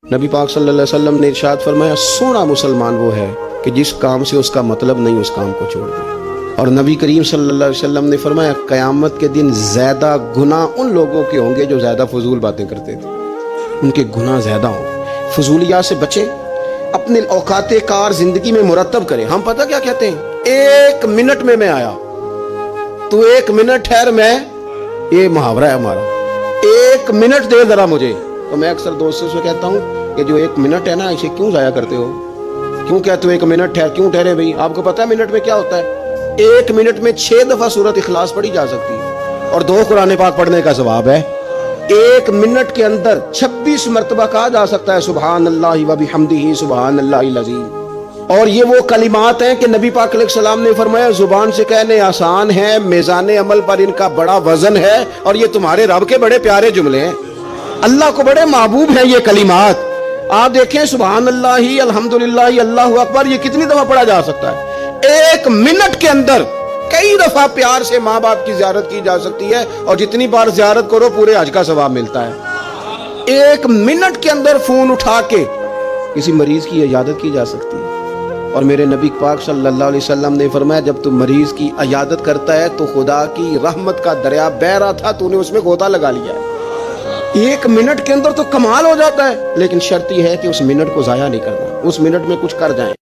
नबी पाक सल्लल्लाहु अलैहि वसल्लम ने इरशाद फरमाया, सोना मुसलमान वो है कि जिस काम से उसका मतलब नहीं उस काम को छोड़ दे। और नबी करीम सल्लल्लाहु अलैहि वसल्लम ने फरमाया, क़यामत के दिन ज़्यादा गुनाह उन लोगों के होंगे जो ज़्यादा फजूल बातें करते थे, उनके गुनाह ज़्यादा होंगे। फजूलिया से बचें, अपने औकाते कार ज़िंदगी में मुरतब करें। हम पता क्या कहते हैं, 1 मिनट में मैं आया, तू 1 मिनट ठहर, मैं, ये मुहावरा है हमारा, 1 मिनट दे ज़रा मुझे। तो मैं अक्सर दोस्तों से कहता हूँ कि जो 1 मिनट है ना, इसे क्यों ज़ाया करते हो, क्यों कहते हो 1 मिनट ठहर, क्यों ठहरे भाई? आपको पता है मिनट में क्या होता है? 1 मिनट में 6 दफ़ा सूरत इखलास पढ़ी जा सकती है और 2 कुरान पाक पढ़ने का सवाब है। 1 मिनट के अंदर 26 मरतबा कहा जा सकता है सुबहान अल्लाह व बिहम्दिही सुबहान अल्लाहिल अज़ीम। और ये वो कलिमात हैं कि नबी पाक अलैहिस्सलाम ने फरमाया, जुबान से कहने आसान है, मीज़ान अमल पर इनका बड़ा वजन है, और ये तुम्हारे रब के बड़े प्यारे जुमले हैं, अल्लाह को बड़े महबूब हैं ये कलिमात। आप देखें, सुबहान अल्लाह, अल्हम्दुलिल्लाह, अल्लाहु अकबर, ये कितनी दफा पढ़ा जा सकता है? 1 मिनट के अंदर कई दफा प्यार से माँ बाप की ज़ियारत की जा सकती है, और जितनी बार ज़ियारत करो पूरे हज का सवाब मिलता है। 1 मिनट के अंदर फोन उठा के किसी मरीज की इयादत की जा सकती है। और मेरे नबी पाक सल्लल्लाहु अलैहि वसल्लम ने फरमाया, जब तू मरीज की इयादत करता है तो खुदा की रहमत का दरिया बह रहा था, तूने उसमें गोता लगा लिया है। 1 मिनट के अंदर तो कमाल हो जाता है, लेकिन शर्त यह है कि उस मिनट को ज़ाया नहीं करना, उस मिनट में कुछ कर जाएं।